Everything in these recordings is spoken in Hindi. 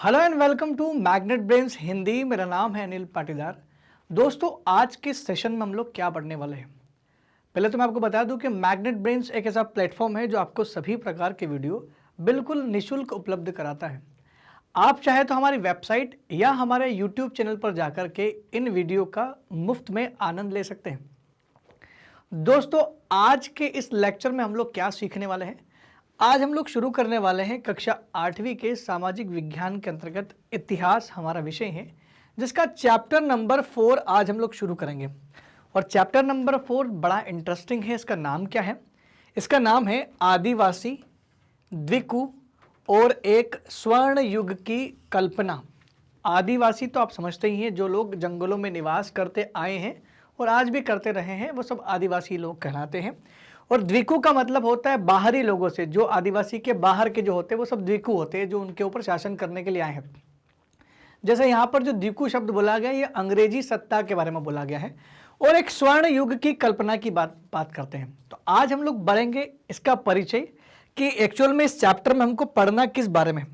Hello and welcome to magnet brains Hindi. मेरा नाम है अनिल पाटीदार। दोस्तों, आज के सेशन में हम लोग क्या पढ़ने वाले हैं, पहले तो मैं आपको बता दूं कि मैग्नेट ब्रेन्स एक ऐसा प्लेटफॉर्म है जो आपको सभी प्रकार के वीडियो बिल्कुल निशुल्क उपलब्ध कराता है। आप चाहे तो हमारी वेबसाइट या हमारे यूट्यूब चैनल पर जाकर के इन वीडियो का मुफ्त में आनंद ले सकते हैं। दोस्तों, आज के इस लेक्चर में हम लोग क्या सीखने वाले हैं। आज हम लोग शुरू करने वाले हैं कक्षा 8वीं के सामाजिक विज्ञान के अंतर्गत इतिहास हमारा विषय है, जिसका चैप्टर नंबर 4 आज हम लोग शुरू करेंगे। और चैप्टर नंबर 4 बड़ा इंटरेस्टिंग है। इसका नाम क्या है? इसका नाम है आदिवासी, द्विकु और एक स्वर्ण युग की कल्पना। आदिवासी तो आप समझते ही हैं, जो लोग जंगलों में निवास करते आए हैं और आज भी करते रहे हैं, वो सब आदिवासी लोग कहलाते हैं। और द्विकु का मतलब होता है बाहरी लोगों से, जो आदिवासी के बाहर के जो होते हैं वो सब द्विकु होते हैं, जो उनके ऊपर शासन करने के लिए आए हैं। जैसे यहाँ पर जो द्विकु शब्द बोला गया, ये अंग्रेजी सत्ता के बारे में बोला गया है और एक स्वर्ण युग की कल्पना की बात करते हैं। तो आज हम लोग बढ़ेंगे इसका परिचय कि एक्चुअल में इस चैप्टर में हमको पढ़ना किस बारे में।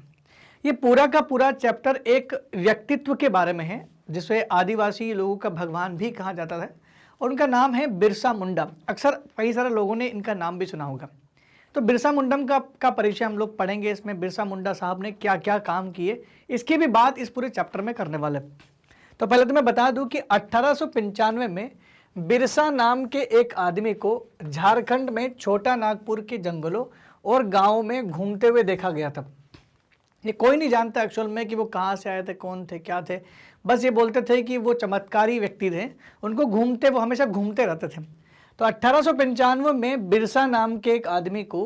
ये पूरा का पूरा चैप्टर एक व्यक्तित्व के बारे में है, जिसे आदिवासी लोगों का भगवान भी कहा जाता है और उनका नाम है बिरसा मुंडा। अक्सर कई सारे लोगों ने इनका नाम भी सुना होगा। तो बिरसा मुंडम का परिचय हम लोग पढ़ेंगे। इसमें बिरसा मुंडा साहब ने क्या क्या काम किए, इसकी भी बात इस पूरे चैप्टर में करने वाले। तो पहले तो मैं बता दूं कि 1895 में बिरसा नाम के एक आदमी को झारखंड में छोटा नागपुर के जंगलों और गाँव में घूमते हुए देखा गया था। ये कोई नहीं जानता एक्चुअल में कि वो कहाँ से आए थे, कौन थे, क्या थे। बस ये बोलते थे कि वो चमत्कारी व्यक्ति थे, उनको वो हमेशा घूमते रहते थे। तो 1895 में बिरसा नाम के एक आदमी को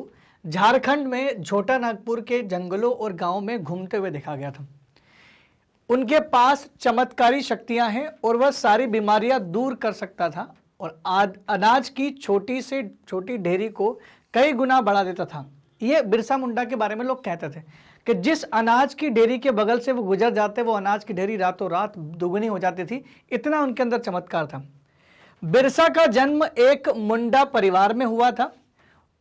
झारखंड में छोटा नागपुर के जंगलों और गांव में घूमते हुए देखा गया था। उनके पास चमत्कारी शक्तियां हैं और वह सारी बीमारियां दूर कर सकता था और अनाज की छोटी से छोटी ढेरी को कई गुना बढ़ा देता था। ये बिरसा मुंडा के बारे में लोग कहते थे कि जिस अनाज की ढेरी के बगल से वो गुजर जाते, वो अनाज की ढेरी रातों रात दुगनी हो जाती थी। इतना उनके अंदर चमत्कार था। बिरसा का जन्म एक मुंडा परिवार में हुआ था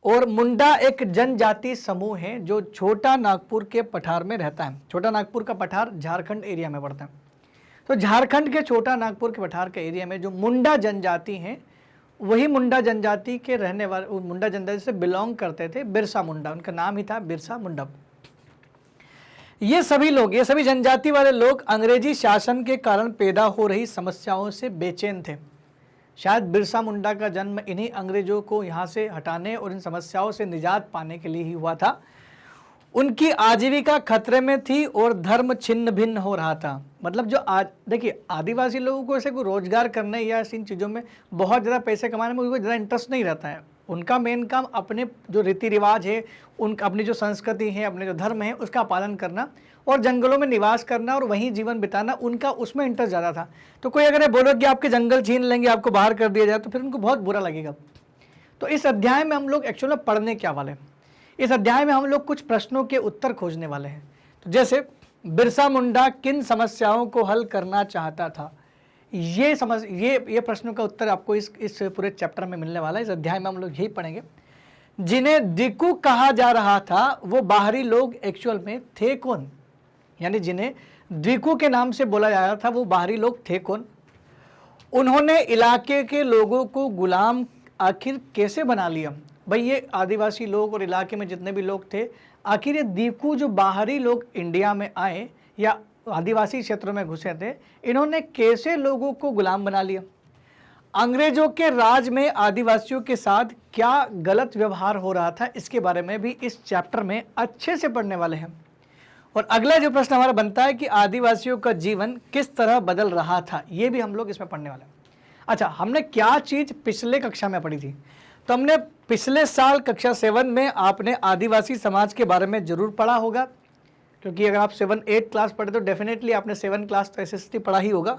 और मुंडा एक जनजाति समूह है जो छोटा नागपुर के पठार में रहता है। छोटा नागपुर का पठार झारखंड एरिया में पड़ता है। तो झारखंड के छोटा नागपुर के पठार के एरिया में जो मुंडा जनजाति है, वही मुंडा जनजाति के रहने वाले, मुंडा जनजाति से बिलोंग करते थे बिरसा मुंडा। उनका नाम ही था बिरसा मुंडा। ये सभी जनजाति वाले लोग अंग्रेजी शासन के कारण पैदा हो रही समस्याओं से बेचैन थे। शायद बिरसा मुंडा का जन्म इन्हीं अंग्रेजों को यहाँ से हटाने और इन समस्याओं से निजात पाने के लिए ही हुआ था। उनकी आजीविका खतरे में थी और धर्म छिन्न भिन्न हो रहा था। मतलब जो देखिए, आदिवासी लोगों को ऐसे कोई रोजगार करने या इन चीज़ों में बहुत ज़्यादा पैसे कमाने में उनको ज़्यादा इंटरेस्ट नहीं रहता है। उनका मेन काम अपने जो रीति रिवाज है, अपनी जो संस्कृति है, अपने जो धर्म है, उसका पालन करना और जंगलों में निवास करना और वहीं जीवन बिताना, उनका उसमें इंटरेस्ट ज़्यादा था। तो कोई अगर बोलो कि आपके जंगल छीन लेंगे, आपको बाहर कर दिया जाए, तो फिर उनको बहुत बुरा लगेगा। तो इस अध्याय में हम लोग एक्चुअली पढ़ने क्या वाले हैं, इस अध्याय में हम लोग कुछ प्रश्नों के उत्तर खोजने वाले हैं। तो जैसे बिरसा मुंडा किन समस्याओं को हल करना चाहता था, ये प्रश्नों का उत्तर आपको इस पूरे चैप्टर में मिलने वाला है। इस अध्याय में हम लोग यही पढ़ेंगे। जिन्हें द्विकु कहा जा रहा था, वो बाहरी लोग एक्चुअल में थे कौन? यानी जिन्हें द्विकु के नाम से बोला जा रहा था, वो बाहरी लोग थे कौन? उन्होंने इलाके के लोगों को गुलाम आखिर कैसे बना लिया? भाई, ये आदिवासी लोग और इलाके में जितने भी लोग थे, आखिर ये द्विकु जो बाहरी लोग इंडिया में आए या आदिवासी क्षेत्रों में घुसे थे, इन्होंने कैसे लोगों को गुलाम बना लिया? अंग्रेजों के राज में आदिवासियों के साथ क्या गलत व्यवहार हो रहा था, इसके बारे में भी इस चैप्टर में अच्छे से पढ़ने वाले हैं। और अगला जो प्रश्न हमारा बनता है कि आदिवासियों का जीवन किस तरह बदल रहा था, ये भी हम लोग इसमें पढ़ने वाले हैं। अच्छा, हमने क्या चीज़ पिछले कक्षा में पढ़ी थी? तो हमने पिछले साल कक्षा 7 में आपने आदिवासी समाज के बारे में जरूर पढ़ा होगा, क्योंकि अगर आप 7-8 क्लास पढ़े तो डेफिनेटली आपने 7 क्लास तो SST पढ़ा ही होगा।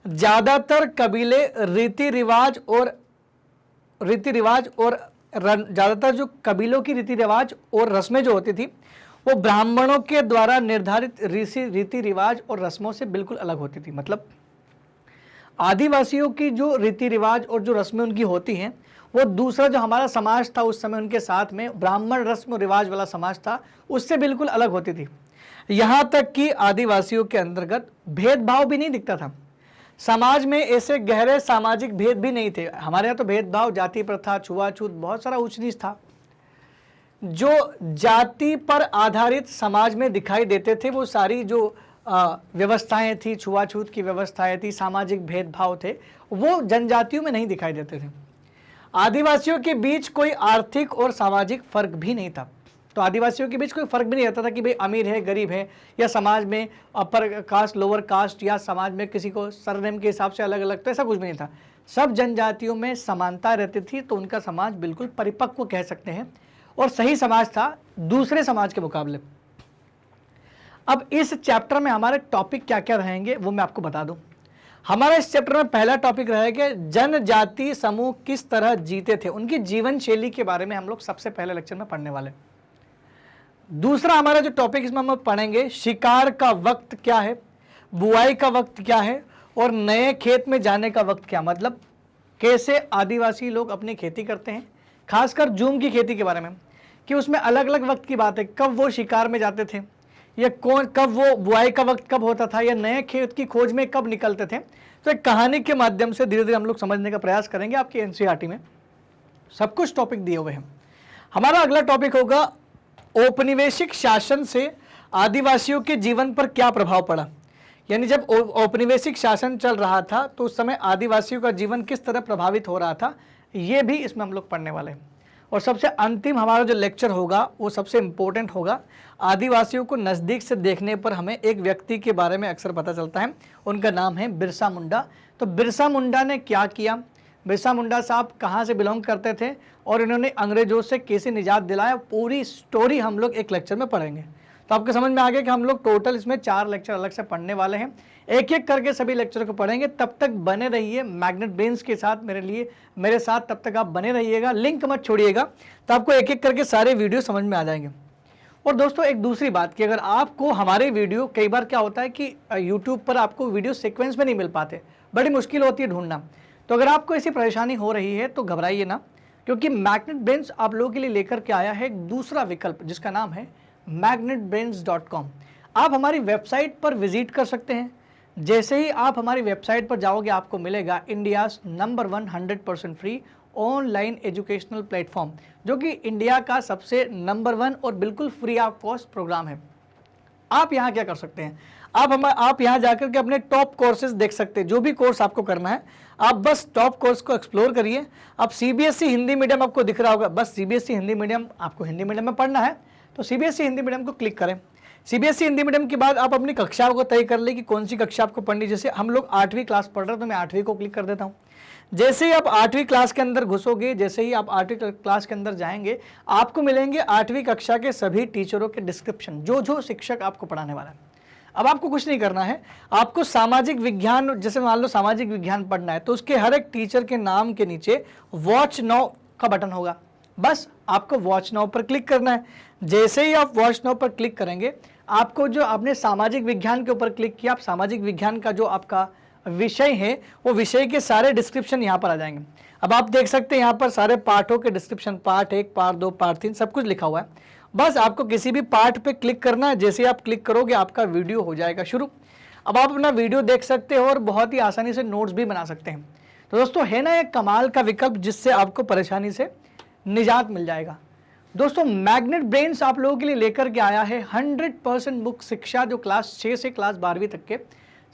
ज़्यादातर कबीले रीति रिवाज और ज़्यादातर जो कबीलों की रीति रिवाज और रस्में जो होती थी, वो ब्राह्मणों के द्वारा निर्धारित रीति रिवाज और रस्मों से बिल्कुल अलग होती थी। मतलब आदिवासियों की जो रीति रिवाज और जो रस्में उनकी होती हैं, वो दूसरा जो हमारा समाज था उस समय उनके साथ में ब्राह्मण रस्म रिवाज वाला समाज था, उससे बिल्कुल अलग होती थी। यहां तक कि आदिवासियों के अंतर्गत भेदभाव भी नहीं दिखता था। समाज में ऐसे गहरे सामाजिक भेद भी नहीं थे। हमारे यहाँ तो भेदभाव, जाति प्रथा, छुआछूत, बहुत सारा ऊंच नीच था। जो जाति पर आधारित समाज में दिखाई देते थे वो सारी जो व्यवस्थाएं थी, छुआछूत की व्यवस्थाएं थी, सामाजिक भेदभाव थे, वो जनजातियों में नहीं दिखाई देते थे। आदिवासियों के बीच कोई आर्थिक और सामाजिक फर्क भी नहीं था। तो आदिवासियों के बीच कोई फर्क भी नहीं रहता था कि भाई अमीर है, गरीब है, या समाज में अपर कास्ट, लोअर कास्ट, या समाज में किसी को सरनेम के हिसाब से अलग अलग, तो ऐसा कुछ भी नहीं था। सब जनजातियों में समानता रहती थी, तो उनका समाज बिल्कुल परिपक्व कह सकते हैं और सही समाज था दूसरे समाज के मुकाबले। अब इस चैप्टर में हमारे टॉपिक क्या क्या रहेंगे वो मैं आपको बता दूं। हमारा इस चैप्टर में पहला टॉपिक रहेगा जनजाति समूह किस तरह जीते थे, उनकी जीवन शैली के बारे में हम लोग सबसे पहले लेक्चर में पढ़ने वाले। दूसरा हमारा जो टॉपिक इसमें हम पढ़ेंगे, शिकार का वक्त क्या है, बुआई का वक्त क्या है, और नए खेत में जाने का वक्त क्या, मतलब कैसे आदिवासी लोग अपनी खेती करते हैं, खासकर जूम की खेती के बारे में, कि उसमें अलग अलग वक्त की बात है, कब वो शिकार में जाते थे, या कब वो बुआई का वक्त कब होता था, या नए खेत की खोज में कब निकलते थे। तो एक कहानी के माध्यम से धीरे धीरे हम लोग समझने का प्रयास करेंगे। आपकी एनसीईआरटी में सब कुछ टॉपिक दिए हुए हैं। हमारा अगला टॉपिक होगा औपनिवेशिक शासन से आदिवासियों के जीवन पर क्या प्रभाव पड़ा, यानी जब औपनिवेशिक शासन चल रहा था तो उस समय आदिवासियों का जीवन किस तरह प्रभावित हो रहा था, ये भी इसमें हम लोग पढ़ने वाले हैं। और सबसे अंतिम हमारा जो लेक्चर होगा वो सबसे इम्पोर्टेंट होगा। आदिवासियों को नज़दीक से देखने पर हमें एक व्यक्ति के बारे में अक्सर पता चलता है, उनका नाम है बिरसा मुंडा। तो बिरसा मुंडा ने क्या किया, बिरसा मुंडा साहब कहाँ से बिलोंग करते थे और इन्होंने अंग्रेजों से कैसे निजात दिलाया, पूरी स्टोरी हम लोग एक लेक्चर में पढ़ेंगे। तो आपको समझ में आ गया कि हम लोग टोटल इसमें 4 लेक्चर अलग से पढ़ने वाले हैं। एक एक करके सभी लेक्चर को पढ़ेंगे। तब तक बने रहिए मैग्नेट ब्रेन्स के साथ, मेरे साथ तब तक आप बने रहिएगा, लिंक मत छोड़िएगा, तो आपको एक एक करके सारे वीडियो समझ में आ जाएंगे। और दोस्तों एक दूसरी बात कि अगर आपको हमारे वीडियो, कई बार क्या होता है कि यूट्यूब पर आपको वीडियो सीक्वेंस में नहीं मिल पाते, बड़ी मुश्किल होती है ढूंढना। तो अगर आपको ऐसी परेशानी हो रही है तो घबराइए ना, क्योंकि मैग्नेट ब्रेन्स आप लोगों के लिए लेकर के आया है एक दूसरा विकल्प जिसका नाम है magnetbrains.com। आप हमारी वेबसाइट पर विजिट कर सकते हैं। जैसे ही आप हमारी वेबसाइट पर जाओगे आपको मिलेगा India's number 1 100% free online educational platform, जो कि इंडिया का सबसे नंबर 1 और बिल्कुल फ्री ऑफ कॉस्ट प्रोग्राम है। आप यहाँ क्या कर सकते हैं, आप यहाँ जाकर के अपने टॉप कोर्सेज देख सकते हैं। जो भी कोर्स आपको करना है आप बस टॉप कोर्स को एक्सप्लोर करिए। अब सीबीएसई हिंदी मीडियम आपको दिख रहा होगा, बस सीबीएसई हिंदी मीडियम, आपको हिंदी मीडियम में पढ़ना है तो सीबीएसई हिंदी मीडियम को क्लिक करें। सीबीएसई हिंदी मीडियम के बाद आप अपनी कक्षाओं को तय कर ले कि कौन सी कक्षा आपको पढ़नी। जैसे हम लोग 8वीं क्लास पढ़ रहे हैं तो मैं 8वीं को क्लिक कर देता हूँ। जैसे ही आप 8वीं क्लास के अंदर घुसोगे, जैसे ही आप 8वीं क्लास के अंदर जाएंगे, आपको मिलेंगे 8वीं कक्षा के सभी टीचरों के डिस्क्रिप्शन, जो शिक्षक आपको पढ़ाने वाला है। अब आपको कुछ नहीं करना है, आपको सामाजिक विज्ञान, जैसे मान लो सामाजिक विज्ञान पढ़ना है तो उसके हर एक टीचर के नाम के नीचे वॉच नाउ का बटन होगा, बस आपको वॉच नाउ पर क्लिक करना है। जैसे ही आप वॉच नाउ पर क्लिक करेंगे, आपको जो आपने सामाजिक विज्ञान के ऊपर क्लिक किया, आप सामाजिक विज्ञान का जो आपका विषय है वो विषय के सारे डिस्क्रिप्शन यहाँ पर आ जाएंगे। अब आप देख सकते हैं यहाँ पर सारे पाठों के डिस्क्रिप्शन, पार्ट 1, पार्ट 2, पार्ट 3 सब कुछ लिखा हुआ है। बस आपको किसी भी पार्ट पे क्लिक करना है। जैसे ही आप क्लिक करोगे आपका वीडियो हो जाएगा शुरू। अब आप अपना वीडियो देख सकते हो और बहुत ही आसानी से नोट्स भी बना सकते हैं। तो दोस्तों है ना एक कमाल का विकल्प जिससे आपको परेशानी से निजात मिल जाएगा। दोस्तों मैग्नेट ब्रेन्स आप लोगों के लिए लेकर के आया है 100% मुक्त शिक्षा, जो क्लास 6 से क्लास 12वीं तक के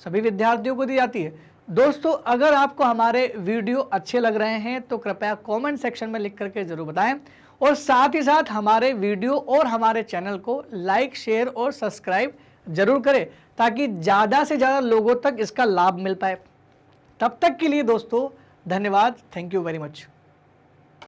सभी विद्यार्थियों को दी जाती है। दोस्तों अगर आपको हमारे वीडियो अच्छे लग रहे हैं तो कृपया कमेंट सेक्शन में लिख करके जरूर बताएं, और साथ ही साथ हमारे वीडियो और हमारे चैनल को लाइक, शेयर और सब्सक्राइब जरूर करें ताकि ज़्यादा से ज़्यादा लोगों तक इसका लाभ मिल पाए। तब तक के लिए दोस्तों धन्यवाद, थैंक यू वेरी मच।